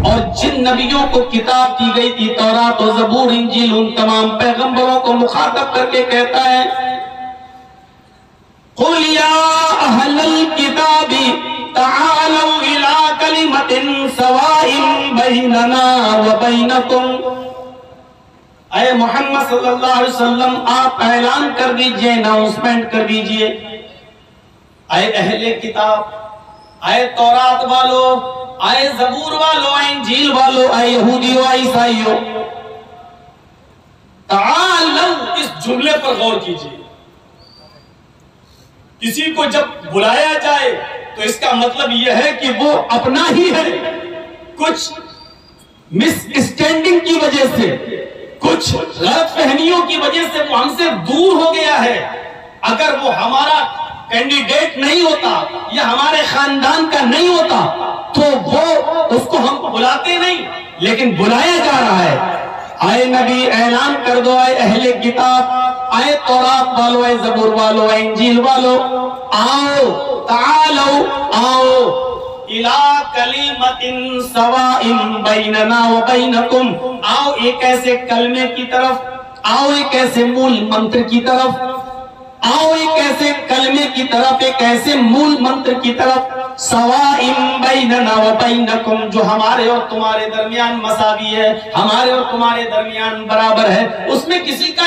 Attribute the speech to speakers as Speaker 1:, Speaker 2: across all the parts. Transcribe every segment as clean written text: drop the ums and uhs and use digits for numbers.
Speaker 1: اور جن نبیوں کو کتاب دی گئی تھی تورات و زبور انجیل ان تمام پیغمبروں کو مخاطب کر کے کہتا ہے قُلْ يَا أَهْلَ الْكِتَابِ تَعَالَوْا إِلَىٰ كَلِمَةٍ سَوَاءٍ بَيْنَنَا وَبَيْنَكُمْ اے محمد صلی اللہ علیہ وسلم آپ اعلان کر دیجئے اناؤنسمنٹ کر دیجئے اے اہل کتاب اے تورات والو اے زبور والو اے انجیل والو اے یہودیو اے عیسائیو تعالو اس جملے پر غور کیجئے کسی کو جب بلایا جائے تو اس کا مطلب یہ ہے کہ وہ اپنا ہی ہے کچھ مس اسٹینڈنگ کی وجہ سے کچھ غلط فہمیوں کی وجہ سے وہ ہم سے دور ہو گیا ہے اگر وہ ہمارا کینڈیڈیٹ نہیں ہوتا یا ہمارے خاندان کا نہیں ہوتا تو وہ اس کو ہم بلاتے نہیں لیکن بلایا جا رہا ہے اے نبی اعلان کر دو اے اہل کتاب اے تورات والو اے زبور والو اے انجیل والو آؤ تعالو آؤ الى کلمۃ سواء بیننا وبینکم آؤ ایک ایسے کلمے کی طرف آؤ ایک ایسے مول منتر کی طرف آؤ ایک ایسے کلمے کی طرف ایک ایسے مول منتر کی طرف سواء بیننا وبینکم جو ہمارے اور تمہارے درمیان مساوی ہے ہمارے اور تمہارے درمیان برابر ہے اس میں کسی کا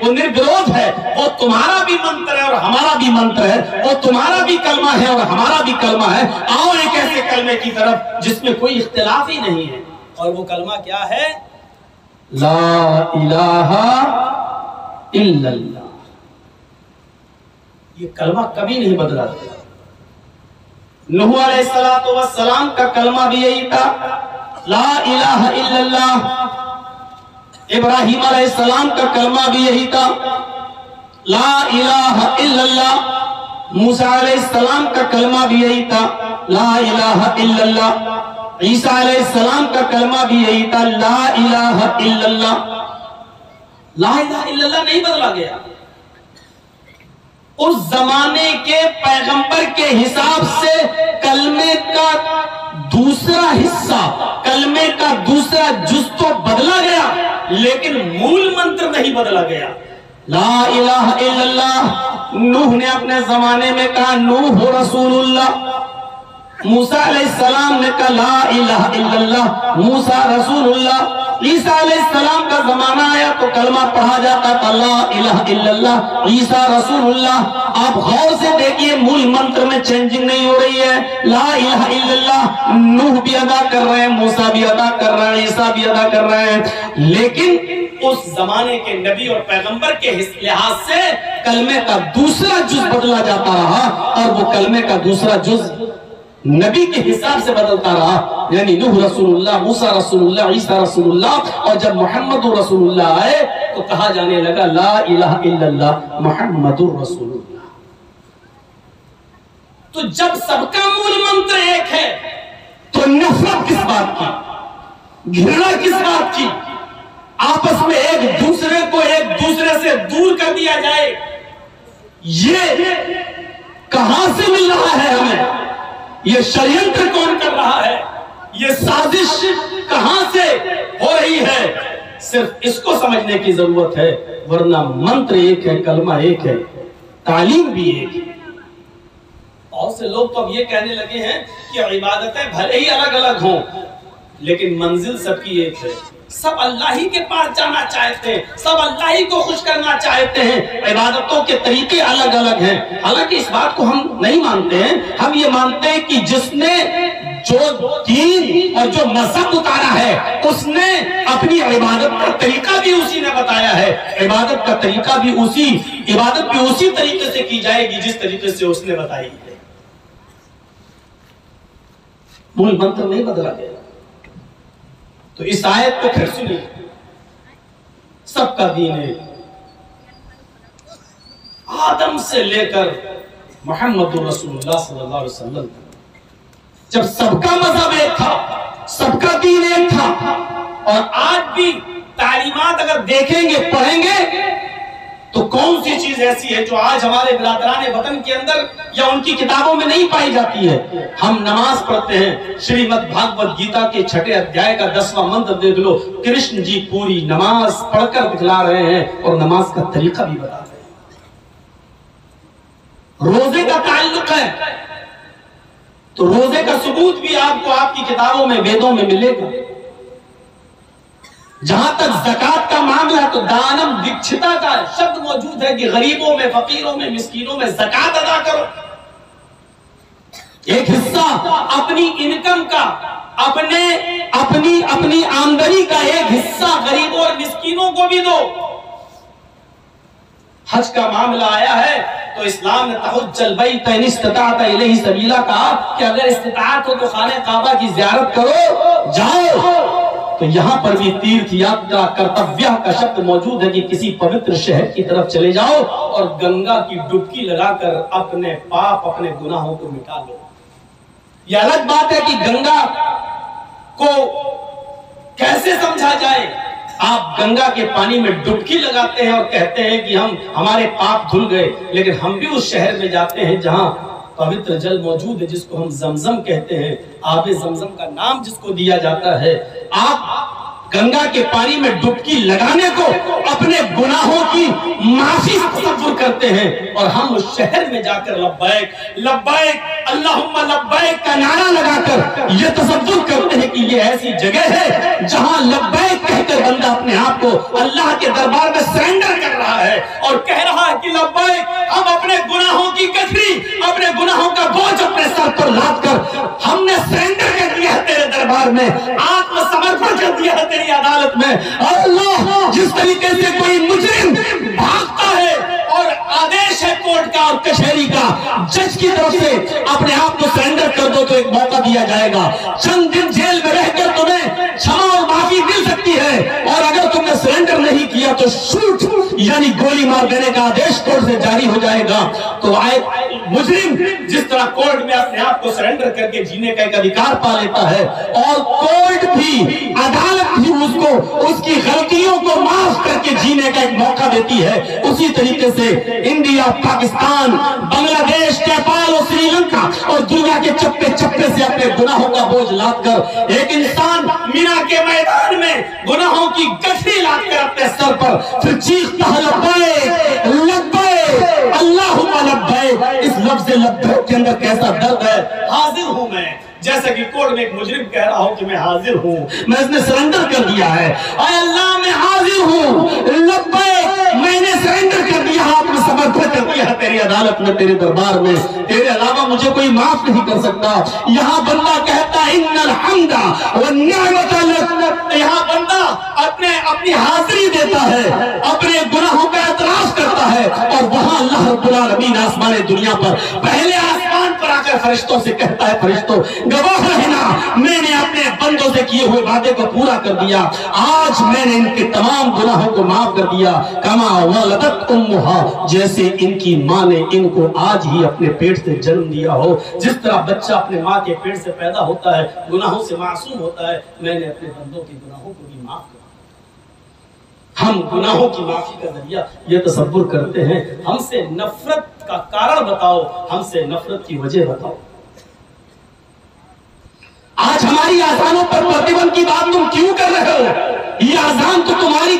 Speaker 1: وہ نروودھ ہے وہ تمہارا بھی منتر ہے اور ہمارا بھی منتر ہے وہ تمہارا بھی کلمہ ہے اور ہمارا بھی کلمہ ہے آؤ ایک ایسے کلمے کی طرف جس میں کوئی اختلاف ہی نہیں ہے اور وہ کلمہ کیا ہے لا الہ الا اللہ یہ کلمہ کبھی نہیں بدلا نوح علیہ السلام کا کلمہ بھی یہی تھا لا الہ الا اللہ ابراہیم علیہ السلام کا کلمہ بھی یہی تھا لا الہ الا اللہ موسیٰ علیہ السلام کا کلمہ بھی یہی تھا لا الہ الا اللہ عیسیٰ علیہ السلام کا کلمہ بھی یہی تھا لا الہ الا اللہ لا الہ الا اللہ نہیں بدلا گیا اس زمانے کے پیغمبر کے حساب سے کلمے کا دوسرا حصہ کلمے کا دوسرا جز تو بدلا گیا لیکن مول منتر نہیں بدلا گیا لا الہ الا اللہ نوح نے اپنے زمانے میں کہا نوح رسول اللہ موسیٰ علیہ السلام نے کہا لا الہ الا اللہ موسیٰ رسول اللہ عیسیٰ علیہ السلام کا زمانہ آیا تو کلمہ پڑھا جاتا تھا لا الہ الا اللہ عیسیٰ رسول اللہ آپ غور سے دیکھیے مول منتر میں چینجنگ نہیں ہو رہی ہے لا الہ الا اللہ نوح بھی ادا کر رہے ہیں موسیٰ بھی ادا کر رہے ہیں عیسیٰ بھی ادا کر رہے ہیں لیکن اس زمانے کے نبی اور پیغمبر کے لحاظ سے کلمے کا دوسرا جز بدلا جاتا رہا اور وہ کلمے کا دوسرا جز نبی کے حساب سے بدلتا رہا یعنی نوح رسول اللہ موسیٰ رسول اللہ عیسیٰ رسول اللہ اور جب محمد رسول اللہ آئے تو کہا جانے لگا لا الہ الا اللہ محمد رسول اللہ تو جب سب کا مول منتر ایک ہے تو نفرت کس بات کی گھرنا کس بات کی آپس میں ایک دوسرے کو ایک دوسرے سے دور کر دیا جائے یہ کہاں سے مل رہا ہے ہمیں یہ شریعت کون کر رہا ہے یہ سازش کہاں سے ہو رہی ہے صرف اس کو سمجھنے کی ضرورت ہے ورنہ منتر ایک ہے کلمہ ایک ہے تعلیم بھی ایک ہے بہت سے لوگ تو اب یہ کہنے لگے ہیں کہ عبادتیں بھلے ہی الگ الگ ہوں لیکن منزل سب کی ایک ہے سب اللہ ہی کے پاس جانا چاہتے ہیں سب اللہ ہی کو خوش کرنا چاہتے ہیں عبادتوں کے طریقے الگ الگ ہیں حالانکہ اس بات کو ہم نہیں مانتے ہیں ہم یہ مانتے ہیں کہ جس نے جو دین اور جو مذہب اتارا ہے اس نے اپنی عبادت کا طریقہ بھی اسی نے بتایا ہے عبادت کا طریقہ بھی عبادت بھی اسی طریقے سے کی جائے گی جس طریقے سے اس نے بتائی ہے مول منتر نہیں بدلا گیا تو اس آیت کو پھر سنیے سب کا دین ہے آدم سے لے کر محمد رسول اللہ صلی اللہ علیہ وسلم جب سب کا مذہب ایک تھا سب کا دین ایک تھا اور آج بھی تعلیمات اگر دیکھیں گے پڑھیں گے تو کون سی چیز ایسی ہے جو آج ہمارے برادران وطن کے اندر یا ان کی کتابوں میں نہیں پائی جاتی ہے؟ ہم نماز پڑھتے ہیں، شریمد بھاگوت گیتا کے 6 ادھیائے کا 10واں منتر دیکھ لو، کرشن جی پوری نماز پڑھ کر دکھلا رہے ہیں اور نماز کا طریقہ بھی بتا رہے ہیں۔ روزے کا تعلق ہے تو روزے کا ثبوت بھی آپ کو آپ کی کتابوں میں، ویدوں میں ملے گا۔ جہاں تک زکوٰۃ کا معاملہ تو دانم دیکشتا کا شبد موجود ہے کہ غریبوں میں، فقیروں میں، مسکینوں میں زکوٰۃ ادا کرو۔ ایک حصہ اپنی انکم کا، اپنی آمدنی کا ایک حصہ غریبوں اور مسکینوں کو بھی دو۔ حج کا معاملہ آیا ہے تو اسلام نے تحج البیت ان استطعت الیہ سبیلا کہا کہ اگر استطاعت ہو تو خانہ کعبہ کی زیارت کرو، جاؤ۔ تو یہاں پر بھی تیرتھ یاترا کرتویہ کا شبد موجود ہے کہ کسی پوتر شہر کی طرف چلے جاؤ اور گنگا کی ڈبکی لگا کر اپنے پاپ، اپنے گناہوں کو مٹا لو۔ یہ الگ بات ہے کہ گنگا کو کیسے سمجھا جائے۔ آپ گنگا کے پانی میں ڈبکی لگاتے ہیں اور کہتے ہیں کہ ہمارے پاپ دھل گئے، لیکن ہم بھی اس شہر میں جاتے ہیں جہاں پوتر جل موجود ہے، جس کو ہم زمزم کہتے ہیں، آب زمزم کا نام جس کو دیا جاتا ہے۔ آپ گنگا کے پانی میں ڈبکی لگانے کو اپنے گناہوں کی معافی تصور کرتے ہیں، اور ہم اس شہر میں جا کر لبیک لبیک اللہم لبیک کا نعرہ لگا کر یہ تصور کرتے ہیں کہ یہ ایسی جگہ ہے جہاں لبیک کہہ کر بندہ اپنے آپ کو اللہ کے دربار میں سرنڈر کر رہا ہے اور کہہ رہا ہے کہ لبیک، ہم اپنے گناہوں کی گٹھری، اپنے گناہوں کا بوجھ اپنے سر پر لاد کر ہم نے سرنڈر کر دیا ہے تیرے دربار میں، آتم سمرپن کر دیا ہے تیری عدالت میں۔ اللہ، جس طریقے سے کوئی مجرم بھاگتا ہے اور آدیش ہے کورٹ کا اور کچہری کا، جج کی طرف سے اپنے آپ کو سرنڈر کر دو تو ایک موقع دیا جائے گا، چند دن جیل میں رہ کر تمہیں چھما اور معافی مل سکتی ہے، اور اگر تم نے سرنڈر نہیں کیا تو شوٹ یعنی گولی مار دینے کا آدیش کورٹ سے جاری ہو جائے گا۔ تو مجرم جس طرح کورٹ میں اپنے آپ کو سرنڈر کر کے جینے کا ایک ادھیکار پا لیتا ہے، اور کورٹ بھی، عدالت بھی اس کو اس کی غلطیوں کو معاف کر کے جینے کا ایک موقع دیتی ہے، اسی طریقے سے انڈیا، پاکستان، بنگلہ دیش، نیپال اور سری لنکا اور دنیا کے چپے چپے سے اپنے گناہوں کا بوجھ لاد کر ایک انسان مینا کے میدان میں گناہوں کی گٹھری لاد کر اپنے سر پر پھر چیختا ہے لبیک لبیک اللہم لبیک۔ اس لفظ لبیک کے اندر کیسا درد ہے، حاضر ہوں میں، جیسا کہ کورٹ میں ایک مجرم کہہ رہا ہوں کہ میں حاضر ہوں، میں اس نے سرنڈر کر دیا ہے، اے اللہ میں حاضر ہوں، لبیک، میں نے سرنڈر کر دیا، آپ نے سمرپن کر دیا تیری عدالت میں، تیرے دربار میں، تیرے علاوہ مجھے کوئی معاف نہیں کر سکتا۔ یہاں بندہ کہتا ہے ان الحمد والنعمت لک، یہاں بندہ اپنی حاضری دیتا ہے، اپنے گناہوں کا اعتراف کرتا ہے، اور وہاں اللہ رب العالمین آسمان دنیا پر پہلے آسمان پر آ کر فرشتوں سے کہتا ہے، فرشتوں گواہ رہنا، میں نے اپنے بندوں سے کیے ہوئے وعدے کو پورا کر دیا، آج میں نے ان کے تمام گناہوں کو معاف کر دیا، کما ولدت امہا، جیسے ان کی ماں نے ان کو آج ہی اپنے پیٹ سے جنم دیا ہو۔ جس طرح بچہ اپنے ماں کے پیٹ سے پیدا ہوتا ہے، گناہوں سے معصوم ہوتا ہے، میں نے اپنے بندوں کے گناہوں کو بھی معاف کر دیا۔ ہم گناہوں کی معافی کا ذریعہ یہ تصور کرتے ہیں، ہم سے نفرت کا کارن بتاؤ، ہم سے نفرت کی وجہ بتاؤ۔ آج ہماری آزانوں پر پرتیبند کی بات تم کیوں کر رہے ہو؟ یہ آزان تو تمہاری